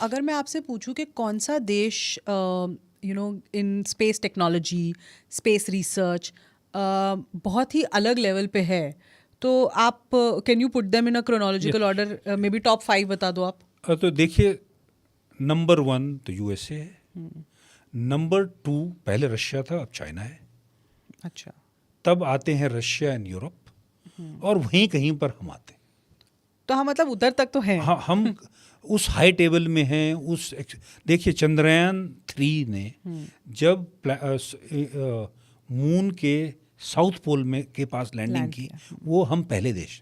अगर मैं आपसे पूछूं कि कौन सा देश in space technology, space research बहुत ही अलग लेवल पे है, तो आप can you put them in a chronological order, may be top 5 बता दो आप. तो देखिए, नंबर 1 तो यूएसए है, नंबर 2 पहले रशिया था, अब चाइना है, अच्छा. तब आते हैं रशिया एंड यूरोप, और वहीं कहीं पर हम आते हैं. तो हम मतलब उधर तक तो हैं. हाँ, हम उस हाई टेबल में हैं. देखिए, चंद्रयान 3 ने जब मून के साउथ पोल में के पास लैंडिंग लैंड की, किया. वो हम पहले देश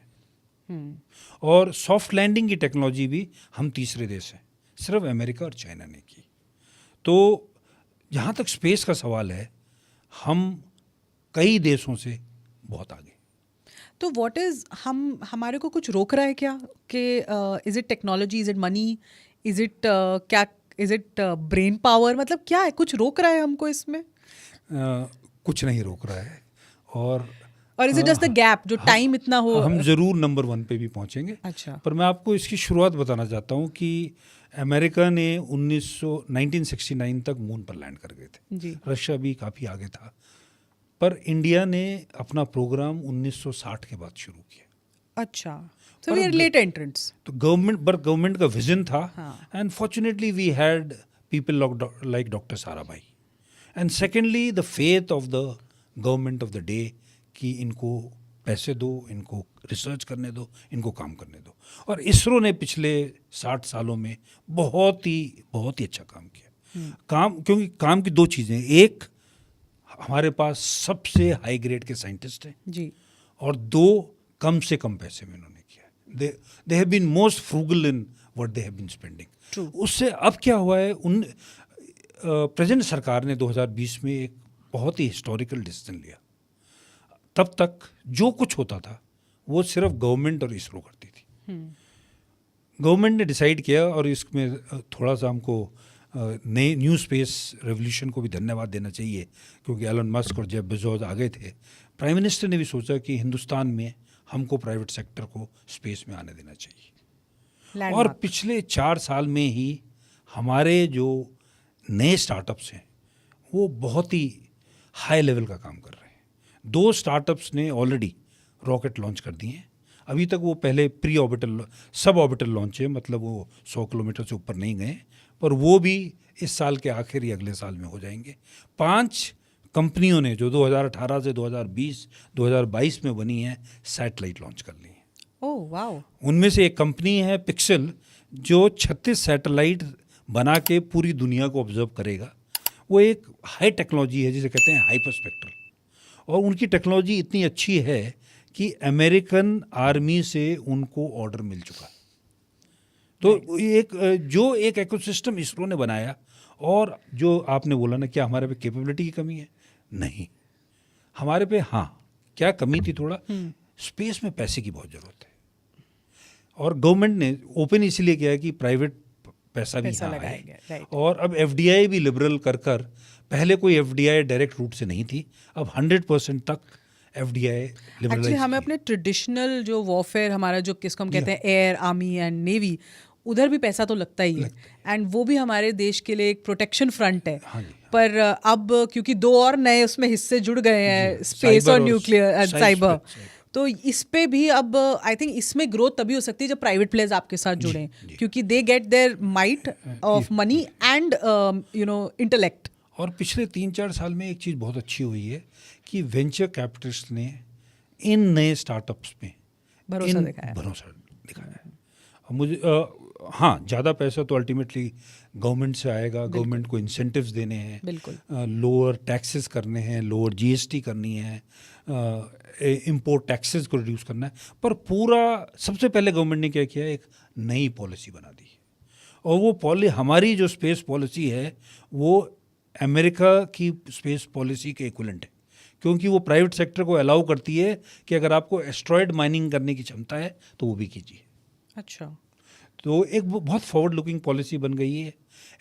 हैं. और सॉफ्ट लैंडिंग की टेक्नोलॉजी भी हम तीसरे देश हैं, सिर्फ अमेरिका और चाइना ने की. तो जहाँ तक स्पेस का सवाल है, हम कई देशों से बहुत आगे. तो व्हाट इज, हमारे को कुछ रोक रहा है क्या कि is it technology, is it money, is it क्या, इज इट ब्रेन पावर, मतलब क्या है, कुछ रोक रहा है हमको इसमें? कुछ नहीं रोक रहा है. और is it just the gap जो टाइम इतना हो? हम ज़रूर नंबर 1 पे भी पहुंचेंगे. अच्छा. पर मैं आपको इसकी शुरुआत बताना चाहता हूँ कि अमेरिका ने 1969 तक मून पर लैंड कर गए थे. जी. रशिया भी काफ़ी आगे था. पर इंडिया ने अपना प्रोग्राम 1960 के बाद शुरू किया. अच्छा, so we are late entrants. तो गवर्नमेंट का विजन था, हाँ. And fortunately we had people like doctor Sarabhai. And secondly the faith of the government of the day कि इनको पैसे दो, इनको रिसर्च करने दो, इनको काम करने दो. और इसरो ने पिछले 60 सालों में बहुत ही अच्छा काम किया. क्योंकि काम की दो चीज़ें, एक हमारे पास सबसे हाई ग्रेड के साइंटिस्ट हैं जी. और दो, कम से कम पैसे में उन्होंने किया. They have been most frugal in what they have been spending. उससे अब क्या हुआ है, प्रेजेंट सरकार ने 2020 में एक बहुत ही हिस्टोरिकल डिसीजन लिया. तब तक जो कुछ होता था वो सिर्फ गवर्नमेंट और इसरो करती थी. गवर्नमेंट ने डिसाइड किया, और इसमें थोड़ा सा हमको नए न्यू स्पेस रेवोल्यूशन को भी धन्यवाद देना चाहिए, क्योंकि एलन मस्क और जेफ बेजोस आ गए थे. प्राइम मिनिस्टर ने भी सोचा कि हिंदुस्तान में हमको प्राइवेट सेक्टर को स्पेस में आने देना चाहिए. और पिछले 4 साल में ही हमारे जो नए स्टार्टअप्स हैं वो बहुत ही हाई लेवल का काम कर रहे हैं. 2 स्टार्टअप्स ने ऑलरेडी रॉकेट लॉन्च कर दिए हैं. अभी तक वो पहले pre orbital, sub orbital launch है, मतलब वो 100 किलोमीटर से ऊपर नहीं गए, पर वो भी इस साल के आखिर या अगले साल में हो जाएंगे. 5 कंपनियों ने जो 2018 से 2020, 2022 में बनी हैं, सैटेलाइट लॉन्च कर ली हैं. Oh wow. उनमें से एक कंपनी है पिक्सल, जो 36 सैटेलाइट बना के पूरी दुनिया को ऑब्जर्व करेगा. वो एक हाई टेक्नोलॉजी है जिसे कहते हैं हाइपर स्पेक्ट्रल. और उनकी टेक्नोलॉजी इतनी अच्छी है कि अमेरिकन आर्मी से उनको ऑर्डर मिल चुका. तो एक इकोसिस्टम इसरो ने बनाया. और जो आपने बोला ना, क्या हमारे पे कैपेबिलिटी की कमी है? नहीं, हमारे पे, हाँ, क्या कमी थी, थोड़ा स्पेस में पैसे की बहुत ज़रूरत है. और गवर्नमेंट ने ओपन इसलिए किया है कि प्राइवेट पैसा भी यहाँ आए. और अब एफडीआई भी लिबरल कर पहले कोई एफडीआई डायरेक्ट रूट से नहीं थी, अब 100% तक एफडीआई लिबरलाइज. एक्चुअली हमें अपने ट्रेडिशनल जो वॉरफेयर हमारा, जो किसको हम कहते हैं एयर, आर्मी एंड नेवी, उधर भी पैसा तो लगता ही है, एंड वो भी हमारे देश के लिए एक प्रोटेक्शन फ्रंट है. हाँ जी. पर अब क्योंकि 2 और नए उसमें हिस्से जुड़ गए हैं, स्पेस और न्यूक्लियर एंड साइबर, तो इस पे भी अब आई थिंक इसमें ग्रोथ तभी हो सकती है जब प्राइवेट प्लेयर्स आपके साथ जुड़ें, क्योंकि they get their might of money and intellect. और पिछले 3-4 साल में एक चीज़ बहुत अच्छी हुई है कि वेंचर कैपिटलिस्ट ने इन नए स्टार्टअप्स में भरोसा दिखाया है. मुझे हाँ, ज़्यादा पैसा तो अल्टीमेटली गवर्नमेंट से आएगा. गवर्नमेंट को इंसेंटिव्स देने हैं, बिल्कुल, लोअर टैक्सेस करने हैं, लोअर जीएसटी करनी है, इंपोर्ट टैक्सेस को रिड्यूस करना है. पर पूरा सबसे पहले गवर्नमेंट ने क्या किया, एक नई पॉलिसी बना दी. और वो हमारी जो स्पेस पॉलिसी है वो अमेरिका की स्पेस पॉलिसी के इक्विवेलेंट है, क्योंकि वो प्राइवेट सेक्टर को अलाउ करती है कि अगर आपको एस्ट्रॉयड माइनिंग करने की क्षमता है तो वो भी कीजिए. अच्छा. तो एक बहुत फॉरवर्ड लुकिंग पॉलिसी बन गई है.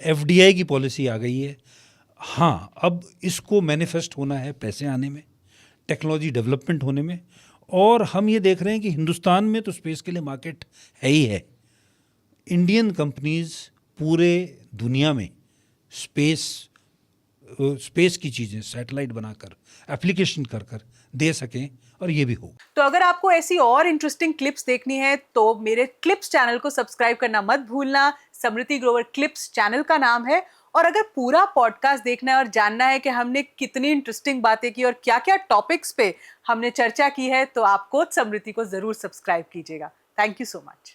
एफडीआई की पॉलिसी आ गई है. हाँ, अब इसको मैनिफेस्ट होना है पैसे आने में, टेक्नोलॉजी डेवलपमेंट होने में. और हम ये देख रहे हैं कि हिंदुस्तान में तो स्पेस के लिए मार्केट है ही है. इंडियन कंपनीज पूरे दुनिया में स्पेस की चीज़ें सैटेलाइट बनाकर एप्लीकेशन कर कर दे सकें, और ये भी हो। तो अगर आपको ऐसी और इंटरेस्टिंग क्लिप्स देखनी है तो मेरे क्लिप्स चैनल को सब्सक्राइब करना मत भूलना। समृति ग्रोवर क्लिप्स चैनल का नाम है। और अगर पूरा पॉडकास्ट देखना है और जानना है कि हमने कितनी इंटरेस्टिंग बातें की और क्या-क्या टॉपिक्स पे हमने चर्चा की है, तो आप कोच समृति को जरूर सब्सक्राइब कीजिएगा। Thank you so much.